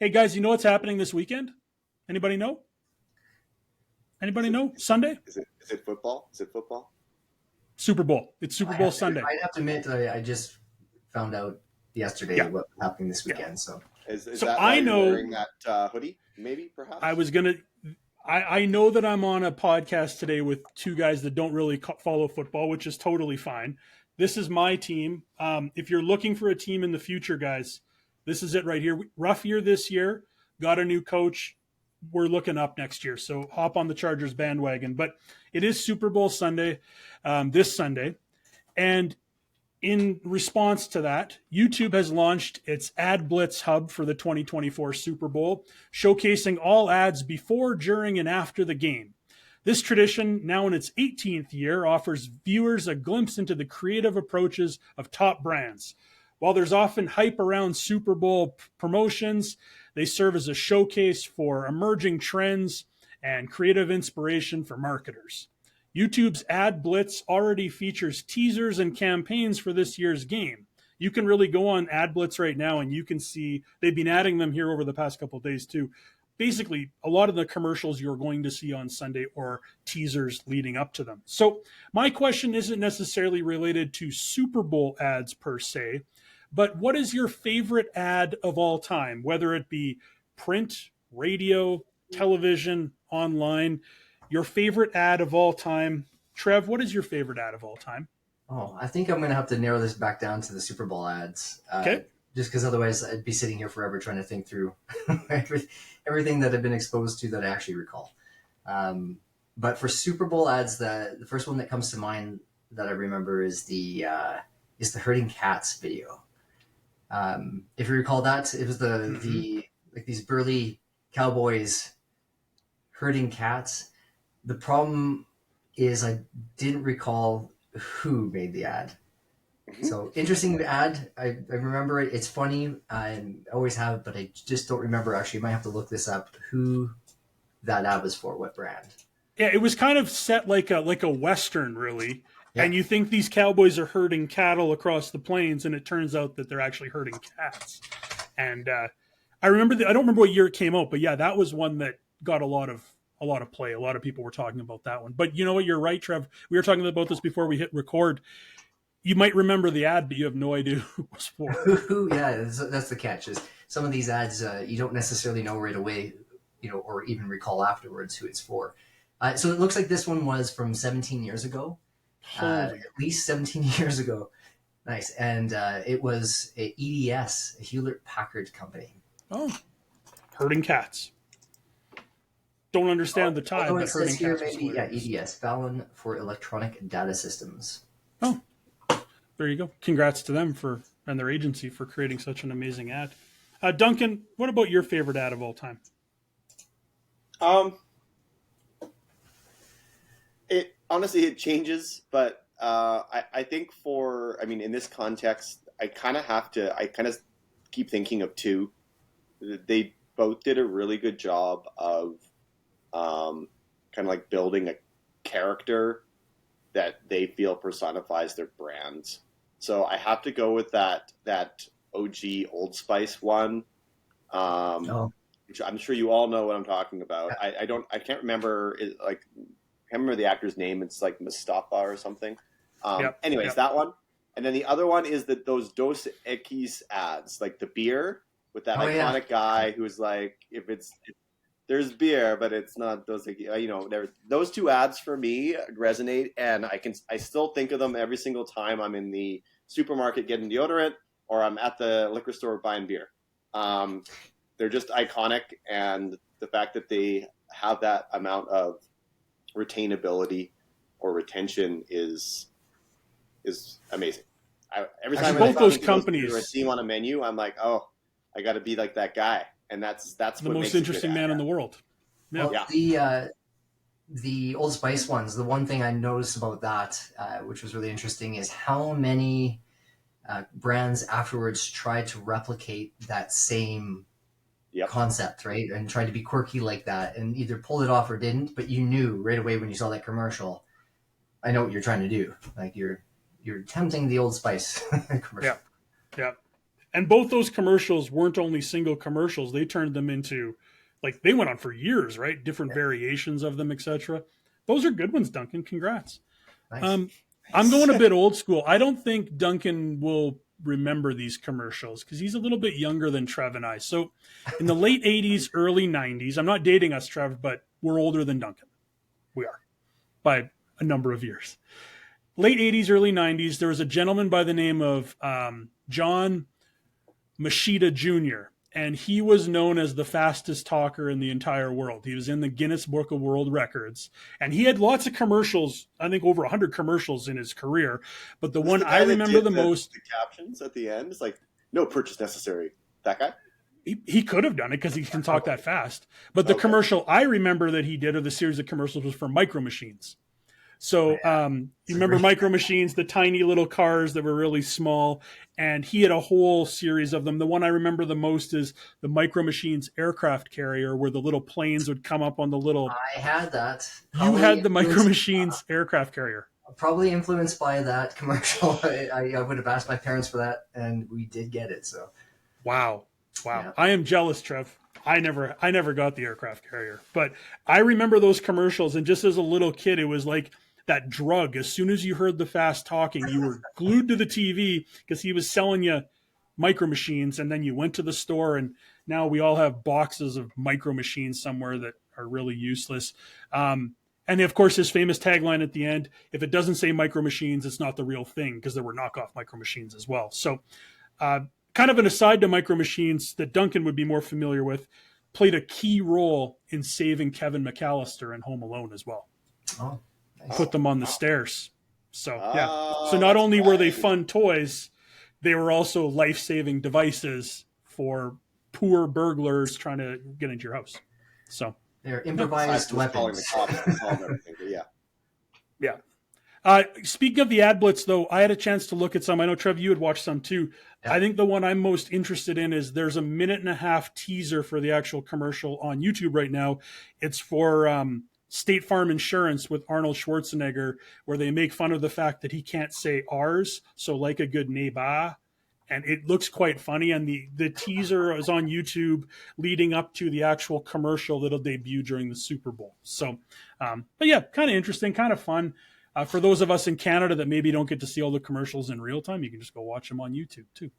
Hey guys, you know what's happening this weekend? Anybody know? Anybody know? Sunday? Is it football? Is it football? Super Bowl. It's Super Bowl Sunday. I'd have to admit, I just found out yesterday Yeah. what was happening this Yeah. weekend. So Is So that I why you're know wearing that hoodie? Maybe, perhaps. I know that I'm on a podcast today with two guys that don't really follow football, which is totally fine. This is my team. If you're looking for a team in the future, guys, this is it right here. Rough year this year. Got a new coach. We're looking up next year. So hop on the Chargers bandwagon. But it is Super Bowl Sunday, this Sunday. And in response to that, YouTube has launched its AdBlitz hub for the 2024 Super Bowl, showcasing all ads before, during, and after the game. This tradition, now in its 18th year, offers viewers a glimpse into the creative approaches of top brands. While there's often hype around Super Bowl promotions, they serve as a showcase for emerging trends and creative inspiration for marketers. YouTube's AdBlitz already features teasers and campaigns for this year's game. You can really go on AdBlitz right now and you can see they've been adding them here over the past couple of days too. Basically, a lot of the commercials you're going to see on Sunday or teasers leading up to them. So my question isn't necessarily related to Super Bowl ads per se, but what is your favorite ad of all time, whether it be print, radio, television, online? Your favorite ad of all time. Trev, what is your favorite ad of all time? Oh, I think I'm going to have to narrow this back down to the Super Bowl ads. Okay. Just because otherwise I'd be sitting here forever trying to think through everything that I've been exposed to that I actually recall. But for Super Bowl ads, the first one that comes to mind that I remember is the herding cats video. If you recall that, it was the like these burly cowboys herding cats. The problem is I didn't recall who made the ad. So interesting ad. I remember it. It's funny. I always have, but I just don't remember. Actually, I might have to look this up. Who that ad was for? What brand? Yeah, it was kind of set like a Western, really. Yeah. And you think these cowboys are herding cattle across the plains, and it turns out that they're actually herding cats. And I remember I don't remember what year it came out, but yeah, that was one that got a lot of play. A lot of people were talking about that one. But you know what? You're right, Trev. We were talking about this before we hit record. You might remember the ad, but you have no idea who it was for. Yeah, that's the catch. Is some of these ads you don't necessarily know right away, or even recall afterwards who it's for. So it looks like this one was from 17 years ago, at least 17 years ago. Nice, and it was a EDS, a Hewlett Packard company. Oh, herding cats. Don't understand the tie, but herding cats. Maybe, EDS, Fallon for Electronic Data Systems. Oh, there you go. Congrats to them and their agency for creating such an amazing ad. Duncan, what about your favorite ad of all time? It honestly it changes, but I think in this context, I kind of keep thinking of two. They both did a really good job of kind of like building a character that they feel personifies their brands. So I have to go with that OG Old Spice one. Which I'm sure you all know what I'm talking about. Yeah. I can't remember the actor's name. It's like Mustafa or something. Anyways, that one. And then the other one is those Dos Equis ads, like the beer with that iconic guy who's like, there's beer, but it's not Dos Equis. Those two ads for me resonate, and I still think of them every single time I'm in the supermarket getting deodorant or I'm at the liquor store buying beer. They're just iconic, and the fact that they have that amount of retainability or retention is amazing. Every time both those companies see them on a menu, I'm like, oh, I got to be like that guy, and that's the most interesting man in the world. Yeah. Well, the Old Spice ones. The one thing I noticed about that, which was really interesting, is how many brands afterwards tried to replicate that same concept, right? And tried to be quirky like that, and either pulled it off or didn't. But you knew right away when you saw that commercial, I know what you're trying to do. Like you're tempting the Old Spice commercial. Yeah. And both those commercials weren't only single commercials; they turned them into, like, they went on for years, right? Different variations of them, etc. Those are good ones, Duncan. Congrats. Nice. I'm going a bit old school. I don't think Duncan will remember these commercials because he's a little bit younger than Trev and I. So in the late 80s, early 90s, I'm not dating us, Trev, but we're older than Duncan. We are by a number of years. Late 80s, early 90s, there was a gentleman by the name of John Machida Jr., and he was known as the fastest talker in the entire world. He was in the Guinness Book of World Records, and he had lots of commercials, I think over 100 commercials in his career. But the one I remember the most... The captions at the end, it's like, no purchase necessary. That guy? He could have done it because he can talk that fast. But the commercial I remember that he did, or the series of commercials, was for Micro Machines. So you remember Micro Machines, the tiny little cars that were really small, and he had a whole series of them. The one I remember the most is the Micro Machines aircraft carrier, where the little planes would come up on the little... I had that. You had the Micro Machines aircraft carrier. Probably influenced by that commercial. I would have asked my parents for that, and we did get it. So, wow. Yeah. I am jealous, Trev. I never got the aircraft carrier, but I remember those commercials. And just as a little kid, it was like that drug. As soon as you heard the fast talking, you were glued to the TV because he was selling you Micro Machines. And then you went to the store, and now we all have boxes of Micro Machines somewhere that are really useless. And of course, his famous tagline at the end: if it doesn't say Micro Machines, it's not the real thing, because there were knockoff Micro Machines as well. So, kind of an aside to Micro Machines that Duncan would be more familiar with, played a key role in saving Kevin McAllister in Home Alone as well. Oh, nice. Put them on the stairs. So, yeah. So not only were they fun toys, they were also life-saving devices for poor burglars trying to get into your house. So they're improvised weapons. Yeah. Speaking of the AdBlitz, though, I had a chance to look at some. I know, Trev, you had watched some too. Yeah. I think the one I'm most interested in is there's a 1.5-minute teaser for the actual commercial on YouTube right now. It's for State Farm Insurance with Arnold Schwarzenegger, where they make fun of the fact that he can't say ours, so like a good neighbor. And it looks quite funny. And the teaser is on YouTube leading up to the actual commercial that'll debut during the Super Bowl. So, but yeah, kind of interesting, kind of fun. For those of us in Canada that maybe don't get to see all the commercials in real time, you can just go watch them on YouTube too.